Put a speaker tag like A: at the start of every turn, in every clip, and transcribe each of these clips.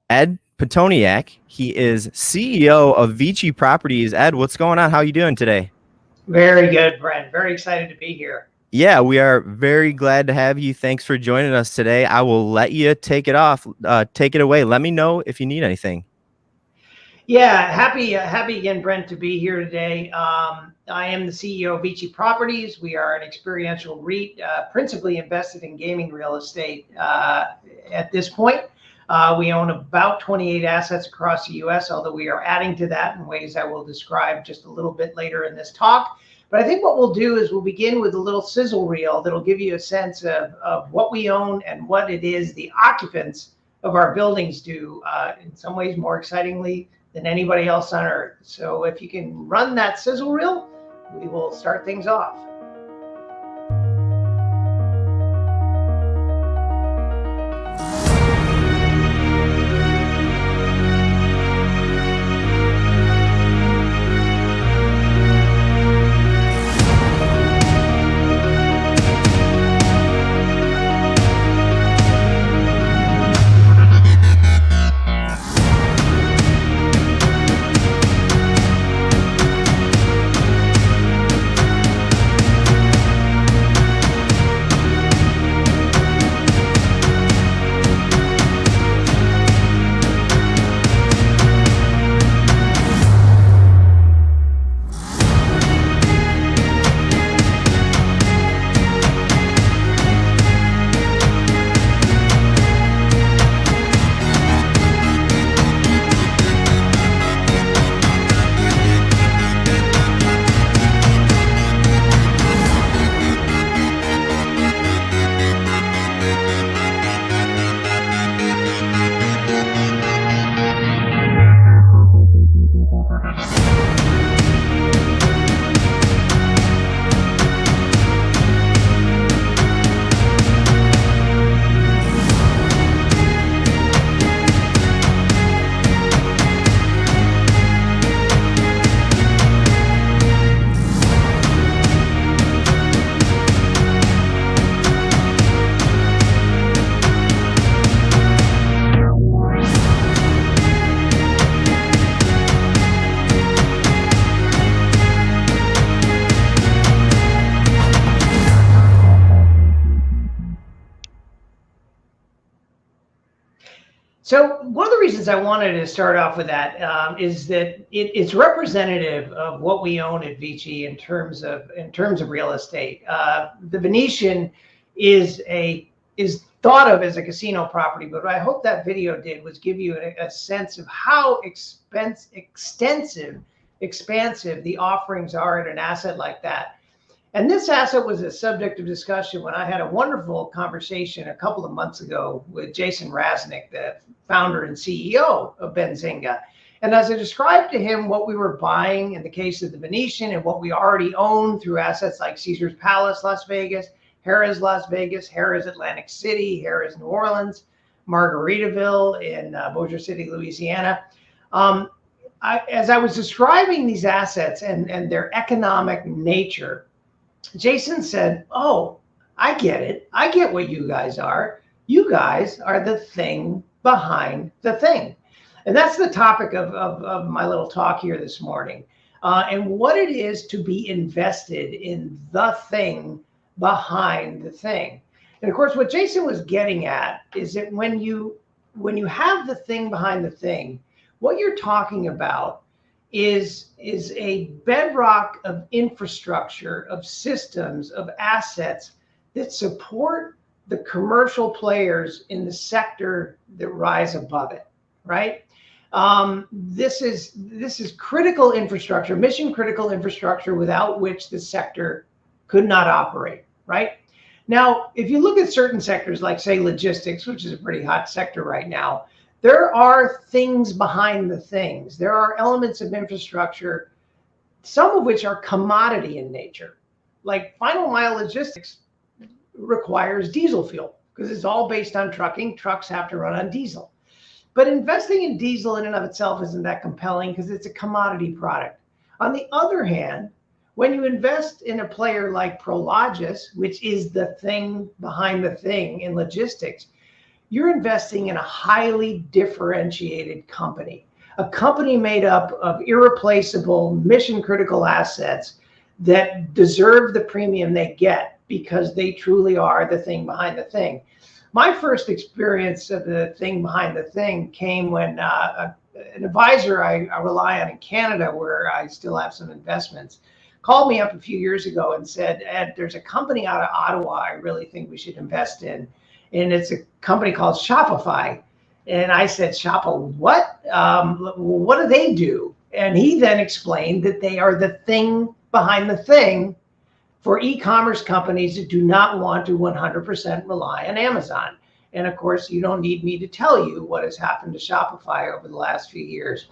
A: Ed Pitoniak. He is CEO of VICI Properties. Ed, what's going on? How are you doing today?
B: Very good, Brent. Very excited to be here.
A: Yeah, we are very glad to have you. Thanks for joining us today. I will let you take it off. Take it away. Let me know if you need anything.
B: Yeah, happy again, Brent, to be here today. I am the CEO of VICI Properties. We are an experiential REIT, principally invested in gaming real estate at this point. We own about 28 assets across the U.S., although we are adding to that in ways I will describe just a little bit later in this talk. But I think what we'll do is we'll begin with a little sizzle reel that'll give you a sense of what we own and what it is the occupants of our buildings do, in some ways more excitingly than anybody else on earth. So if you can run that sizzle reel, we will start things off. So one of the reasons I wanted to start off with that is that it's representative of what we own at VICI in terms of real estate. The Venetian is thought of as a casino property, but what I hope that video did was give you a sense of how expansive the offerings are at an asset like that. And this asset was a subject of discussion when I had a wonderful conversation a couple of months ago with Jason Raznick, the founder and CEO of Benzinga. And as I described to him what we were buying in the case of the Venetian and what we already own through assets like Caesars Palace, Las Vegas, Harrah's Las Vegas, Harrah's Atlantic City, Harrah's New Orleans, Margaritaville in Bossier City, Louisiana. As I was describing these assets and their economic nature, Jason said, "Oh, I get it. I get what you guys are. You guys are the thing behind the thing." And that's the topic of my little talk here this morning, and what it is to be invested in the thing behind the thing. And of course, what Jason was getting at is that when you have the thing behind the thing, what you're talking about is a bedrock of infrastructure, of systems, of assets that support the commercial players in the sector that rise above it, right? This is critical infrastructure, mission critical infrastructure without which the sector could not operate, right? Now, if you look at certain sectors like, say, logistics, which is a pretty hot sector right now, there are things behind the things. There are elements of infrastructure, some of which are commodity in nature. Like final mile logistics requires diesel fuel because it's all based on trucking. Trucks have to run on diesel. But investing in diesel in and of itself isn't that compelling because it's a commodity product. On the other hand, when you invest in a player like Prologis, which is the thing behind the thing in logistics, you're investing in a highly differentiated company, a company made up of irreplaceable, mission-critical assets that deserve the premium they get because they truly are the thing behind the thing. My first experience of the thing behind the thing came when an advisor I rely on in Canada, where I still have some investments, called me up a few years ago and said, Ed, there's a company out of Ottawa I really think we should invest in. And it's a company called Shopify. And I said, Shoppa, what? What do they do? And he then explained that they are the thing behind the thing for e-commerce companies that do not want to 100% rely on Amazon. And of course, you don't need me to tell you what has happened to Shopify over the last few years.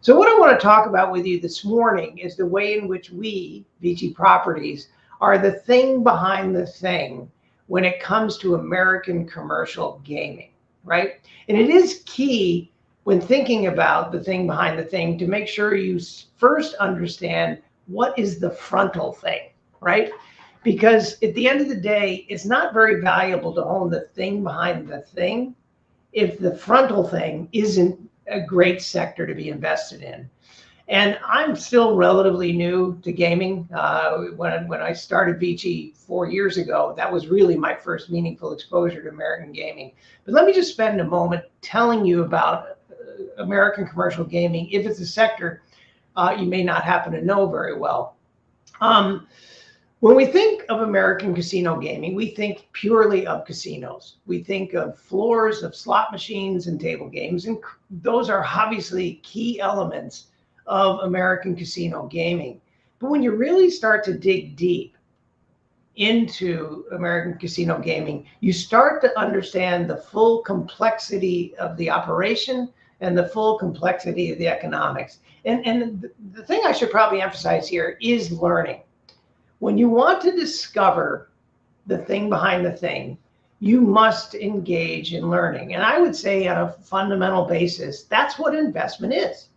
B: So what I want to talk about with you this morning is the way in which we, VICI Properties, are the thing behind the thing when it comes to American commercial gaming, right? And it is key when thinking about the thing behind the thing to make sure you first understand what is the frontal thing, right? Because at the end of the day, it's not very valuable to own the thing behind the thing if the frontal thing isn't a great sector to be invested in. And I'm still relatively new to gaming. When I started VICI 4 years ago, that was really my first meaningful exposure to American gaming. But let me just spend a moment telling you about American commercial gaming, if it's a sector you may not happen to know very well. When we think of American casino gaming, we think purely of casinos. We think of floors of slot machines and table games, and those are obviously key elements of American casino gaming. But when you really start to dig deep into American casino gaming, you start to understand the full complexity of the operation and the full complexity of the economics. And the thing I should probably emphasize here is learning. When you want to discover the thing behind the thing, you must engage in learning. And I would say on a fundamental basis, that's what investment is.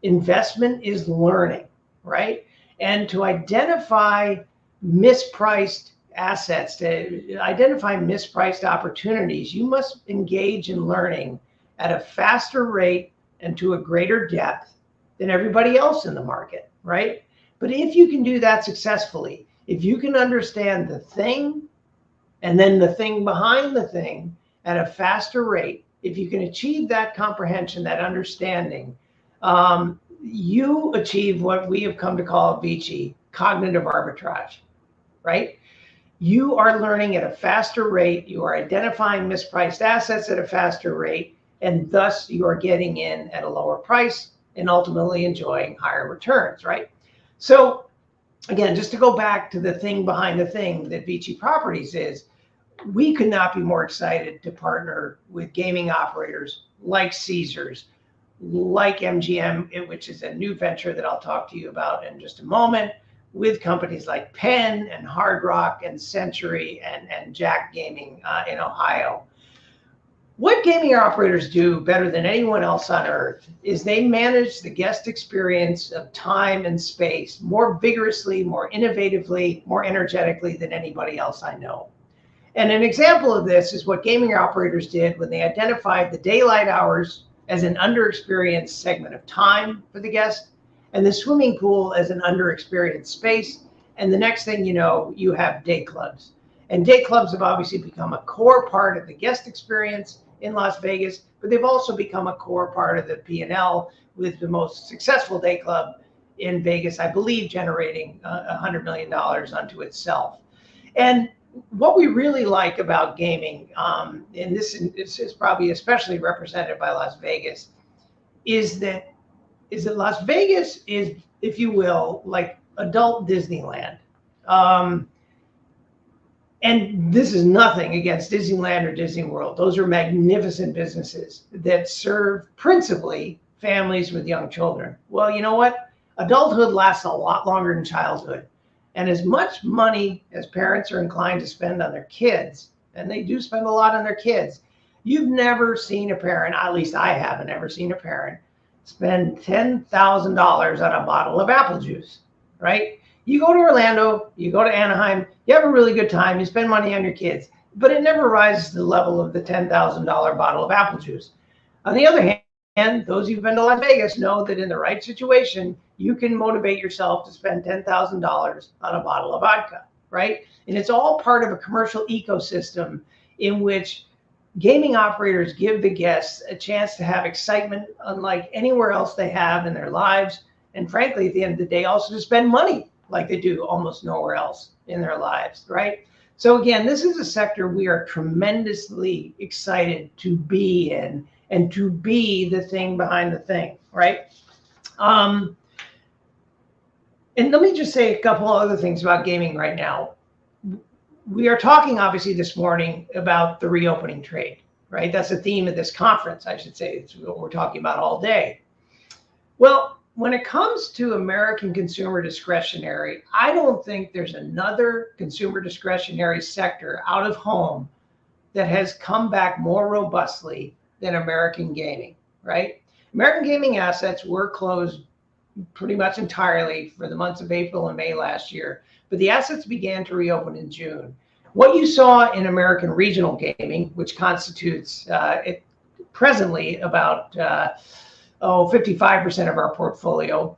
B: Investment is learning, right? And to identify mispriced assets, to identify mispriced opportunities, you must engage in learning at a faster rate and to a greater depth than everybody else in the market, right? But if you can do that successfully, if you can understand the thing and then the thing behind the thing at a faster rate, if you can achieve that comprehension, that understanding, you achieve what we have come to call at VICI cognitive arbitrage, right? You are learning at a faster rate, you are identifying mispriced assets at a faster rate, and thus you are getting in at a lower price and ultimately enjoying higher returns, right? So again, just to go back to the thing behind the thing that VICI Properties is, we could not be more excited to partner with gaming operators like Caesars, like MGM, which is a new venture that I'll talk to you about in just a moment, with companies like Penn and Hard Rock and Century and Jack Gaming in Ohio. What gaming operators do better than anyone else on earth is they manage the guest experience of time and space more vigorously, more innovatively, more energetically than anybody else I know. And an example of this is what gaming operators did when they identified the daylight hours as an underexperienced segment of time for the guest and the swimming pool as an underexperienced space. And the next thing you know, you have day clubs. And day clubs have obviously become a core part of the guest experience in Las Vegas, but they've also become a core part of the P&L, with the most successful day club in Vegas, I believe, generating $100 million unto itself. And what we really like about gaming, and this is probably especially represented by Las Vegas, is that Las Vegas is, if you will, like adult Disneyland. And this is nothing against Disneyland or Disney World. Those are magnificent businesses that serve principally families with young children. Well, you know what? Adulthood lasts a lot longer than childhood. And as much money as parents are inclined to spend on their kids, and they do spend a lot on their kids, you've never seen a parent, at least I haven't ever seen a parent, spend $10,000 on a bottle of apple juice, right? You go to Orlando, you go to Anaheim, you have a really good time, you spend money on your kids. but it never rises to the level of the $10,000 bottle of apple juice. On the other hand, those who've been to Las Vegas know that in the right situation, you can motivate yourself to spend $10,000 on a bottle of vodka, right? And it's all part of a commercial ecosystem in which gaming operators give the guests a chance to have excitement unlike anywhere else they have in their lives. And frankly, at the end of the day, also to spend money like they do almost nowhere else in their lives, right? So again, this is a sector we are tremendously excited to be in and to be the thing behind the thing, right? And let me just say a couple of other things about gaming right now. We are talking obviously this morning about the reopening trade, right? That's the theme of this conference, I should say. It's what we're talking about all day. Well, when it comes to American consumer discretionary, I don't think there's another consumer discretionary sector out of home that has come back more robustly than American gaming, right? American gaming assets were closed pretty much entirely for the months of April and May last year, but the assets began to reopen in June. What you saw in American regional gaming, which constitutes presently about 55% of our portfolio,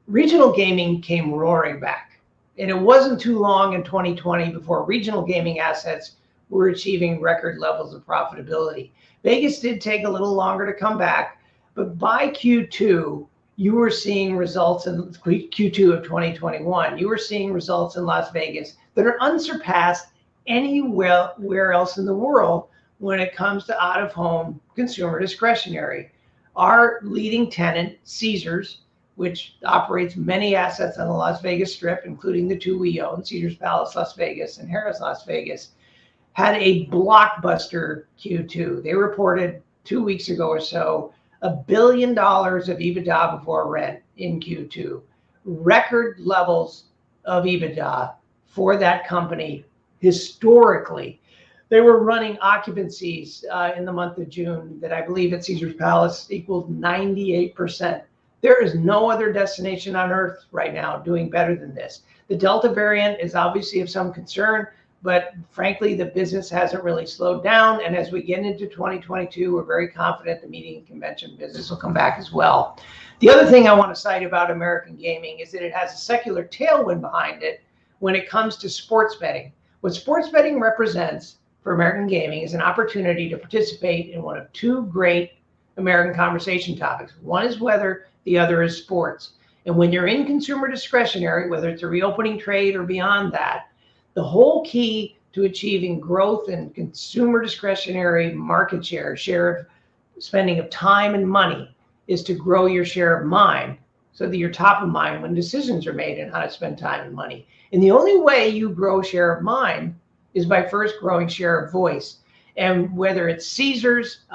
B: regional gaming came roaring back. And it wasn't too long in 2020 before regional gaming assets were achieving record levels of profitability. Vegas did take a little longer to come back, but by Q2, you were seeing results in Q2 of 2021. You were seeing results in Las Vegas that are unsurpassed anywhere else in the world when it comes to out-of-home consumer discretionary. Our leading tenant, Caesars, which operates many assets on the Las Vegas Strip, including the two we own, Caesars Palace Las Vegas and Harrah's Las Vegas, had a blockbuster Q2. They reported 2 weeks ago or so $1 billion of EBITDA before rent in Q2. Record levels of EBITDA for that company historically. They were running occupancies in the month of June that I believe at Caesars Palace equaled 98%. There is no other destination on earth right now doing better than this. The Delta variant is obviously of some concern, but frankly, the business hasn't really slowed down. And as we get into 2022, we're very confident the meeting and convention business will come back as well. The other thing I want to cite about American gaming is that it has a secular tailwind behind it when it comes to sports betting. What sports betting represents for American gaming is an opportunity to participate in one of two great American conversation topics. One is weather, the other is sports. And when you're in consumer discretionary, whether it's a reopening trade or beyond that, the whole key to achieving growth in consumer discretionary market share of spending of time and money, is to grow your share of mind so that you're top of mind when decisions are made on how to spend time and money. And the only way you grow share of mind is by first growing share of voice. And whether it's Caesars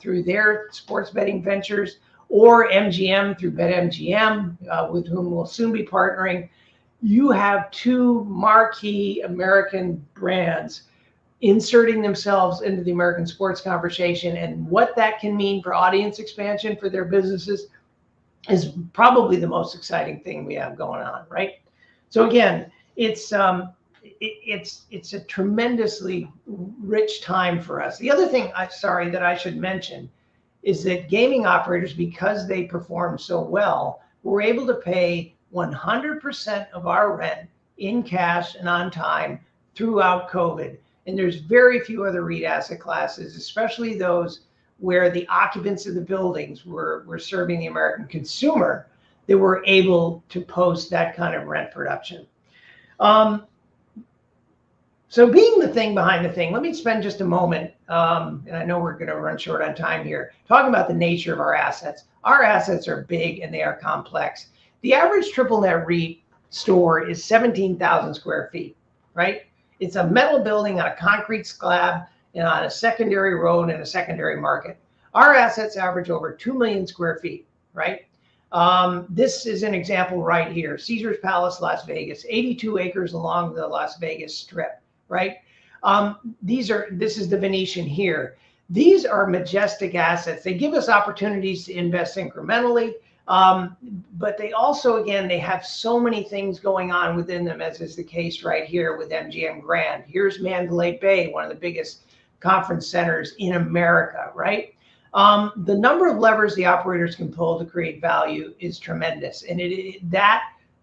B: through their sports betting ventures or MGM through BetMGM, with whom we'll soon be partnering, you have two marquee American brands inserting themselves into the American sports conversation. And what that can mean for audience expansion for their businesses is probably the most exciting thing we have going on, right? So again, it's a tremendously rich time for us. The other thing that I should mention is that gaming operators, because they perform so well, were able to pay 100% of our rent in cash and on time throughout COVID. And there's very few other REIT asset classes, especially those where the occupants of the buildings were serving the American consumer, that were able to post that kind of rent production. So being the thing behind the thing, let me spend just a moment, and I know we're going to run short on time here, talking about the nature of our assets. Our assets are big and they are complex. The average triple net REIT store is 17,000 square feet, right? It's a metal building on a concrete slab and on a secondary road in a secondary market. Our assets average over 2 million square feet, right? This is an example right here. Caesars Palace, Las Vegas, 82 acres along the Las Vegas Strip, right? This is the Venetian here. These are majestic assets. They give us opportunities to invest incrementally. But they also, again, they have so many things going on within them, as is the case right here with MGM Grand. Here's Mandalay Bay, one of the biggest conference centers in America, right? The number of levers the operators can pull to create value is tremendous. And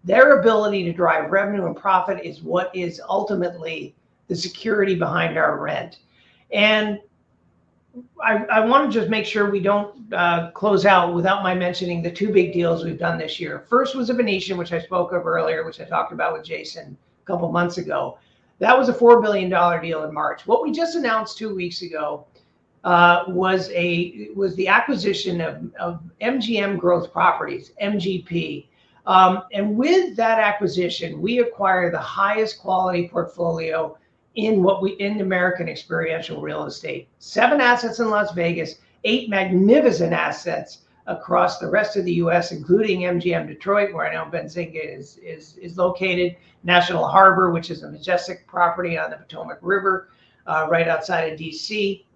B: their ability to drive revenue and profit is what is ultimately the security behind our rent. And I want to just make sure we don't close out without my mentioning the two big deals we've done this year. First was a Venetian, which I spoke of earlier, which I talked about with Jason a couple months ago. That was a $4 billion deal in March. What we just announced 2 weeks ago was the acquisition of MGM Growth Properties, MGP. And with that acquisition, we acquire the highest quality portfolio in American experiential real estate. 7 assets in Las Vegas, 8 magnificent assets across the rest of the U.S., including MGM Detroit, where I know Benzinga is located, National Harbor, which is a majestic property on the Potomac River, right outside of D.C.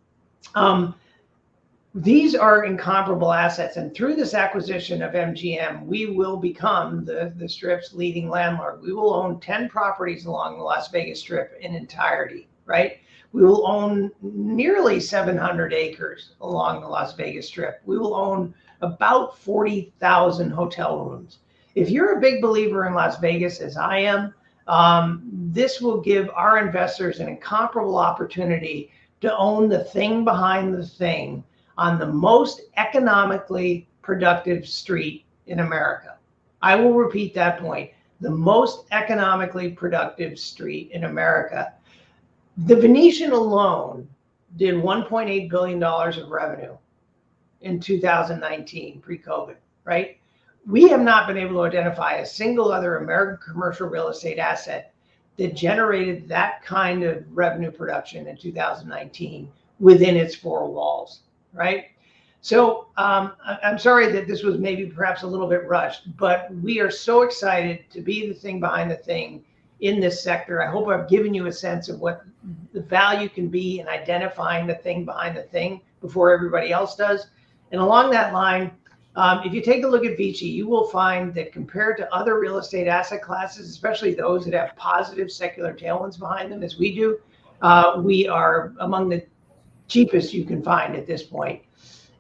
B: These are incomparable assets, and through this acquisition of MGM, we will become the Strip's leading landlord. We will own 10 properties along the Las Vegas Strip in entirety, right? We will own nearly 700 acres along the Las Vegas Strip. We will own about 40,000 hotel rooms. If you're a big believer in Las Vegas, as I am, this will give our investors an incomparable opportunity to own the thing behind the thing on the most economically productive street in America. I will repeat that point. The most economically productive street in America. The Venetian alone did $1.8 billion of revenue in 2019, pre-COVID, right? We have not been able to identify a single other American commercial real estate asset that generated that kind of revenue production in 2019 within its 4 walls. Right. So I'm sorry that this was maybe perhaps a little bit rushed, but we are so excited to be the thing behind the thing in this sector. I hope I've given you a sense of what the value can be in identifying the thing behind the thing before everybody else does. And along that line, if you take a look at VICI, you will find that compared to other real estate asset classes, especially those that have positive secular tailwinds behind them, as we do, we are among the cheapest you can find at this point.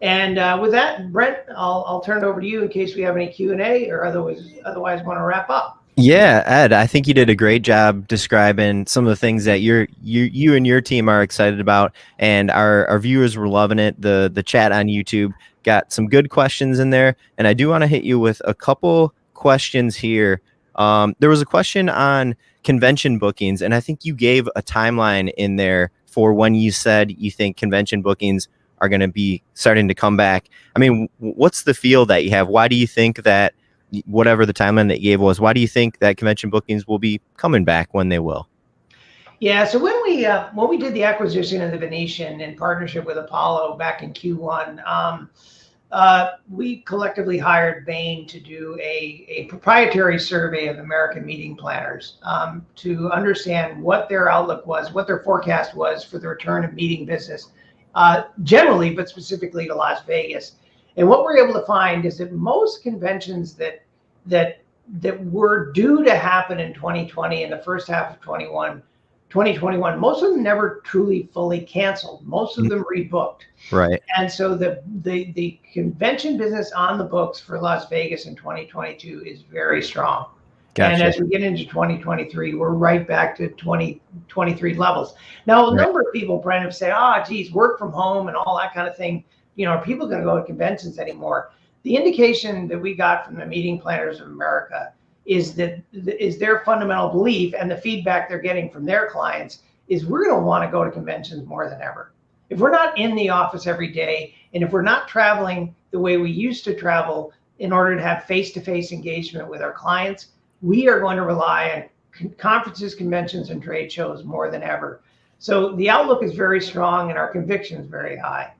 B: And with that, Brent, I'll turn it over to you in case we have any Q&A or otherwise want to wrap up.
A: Yeah, Ed, I think you did a great job describing some of the things that you and your team are excited about, and our viewers were loving it. The chat on YouTube got some good questions in there, and I do want to hit you with a couple questions here. There was a question on convention bookings, and I think you gave a timeline in there for when you said you think convention bookings are going to be starting to come back. I mean, what's the feel that you have? Why do you think that, whatever the timeline that you gave was, why do you think that convention bookings will be coming back when they will?
B: Yeah, so when we did the acquisition of the Venetian in partnership with Apollo back in Q1, we collectively hired Bain to do a proprietary survey of American meeting planners to understand what their outlook was, what their forecast was for the return of meeting business generally, but specifically to Las Vegas. And what we're able to find is that most conventions that were due to happen in 2020 and the first half of 2021, most of them never truly fully canceled. Most of them rebooked.
A: Right.
B: And so the convention business on the books for Las Vegas in 2022 is very strong. Gotcha. And as we get into 2023, we're right back to 2023 levels. Now, a number of people, Brent, have said, geez, work from home and all that kind of thing. You know, are people going to go to conventions anymore? The indication that we got from the Meeting Planners of America is their fundamental belief, and the feedback they're getting from their clients is we're going to want to go to conventions more than ever. If we're not in the office every day, and if we're not traveling the way we used to travel in order to have face-to-face engagement with our clients, we are going to rely on conferences, conventions, and trade shows more than ever. So the outlook is very strong and our conviction is very high.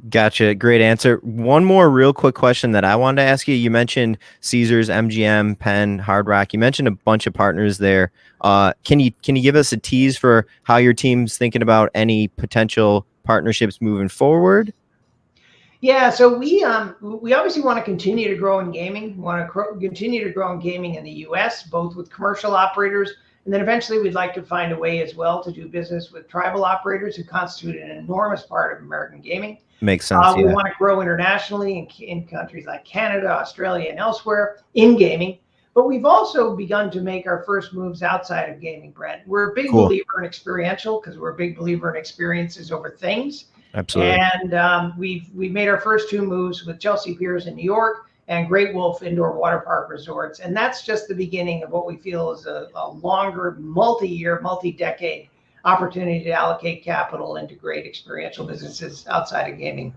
A: Gotcha. Great answer. One more real quick question that I wanted to ask you. You mentioned Caesars, MGM, Penn, Hard Rock. You mentioned a bunch of partners there. Can you give us a tease for how your team's thinking about any potential partnerships moving forward?
B: Yeah, so we obviously want to continue to grow in gaming. We want to continue to grow in gaming in the U.S., both with commercial operators, and then eventually we'd like to find a way as well to do business with tribal operators who constitute an enormous part of American gaming.
A: Makes sense.
B: We
A: Yeah.
B: want to grow internationally in countries like Canada, Australia, and elsewhere in gaming. But we've also begun to make our first moves outside of gaming, Brent. We're a big believer in experiential because we're a big believer in experiences over things.
A: Absolutely.
B: And we've made our first 2 moves with Chelsea Piers in New York and Great Wolf Indoor Water Park Resorts. And that's just the beginning of what we feel is a longer, multi-year, multi-decade opportunity to allocate capital into great experiential businesses outside of gaming.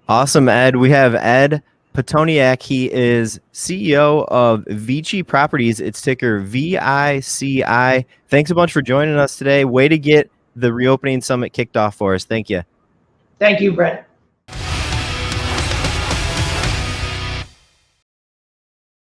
A: Awesome, Ed. We have Ed Pitoniak. He is CEO of VICI Properties. It's ticker VICI. Thanks a bunch for joining us today. Way to get the Reopening Summit kicked off for us. Thank you.
B: Thank you, Brent.